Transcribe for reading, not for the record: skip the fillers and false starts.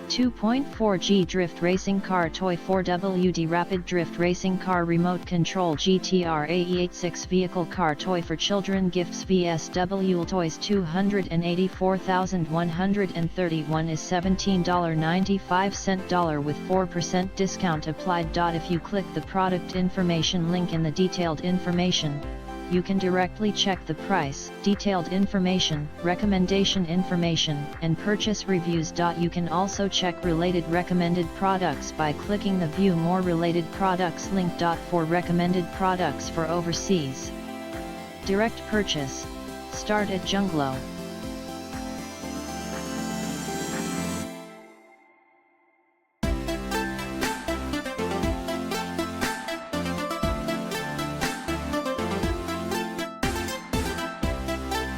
2.4G Drift Racing Car Toy 4WD Rapid Drift Racing Car Remote Control GTR AE86 Vehicle Car Toy for Children Gifts vs WLtoys. $284,131 is $17.95 with 4% discount applied. If you click the product information link in the detailed information, you can directly check the price, detailed information, recommendation information, and purchase reviews. You can also check related recommended products by clicking the View More Related Products link. For recommended products for overseas direct purchase, start at Junglo.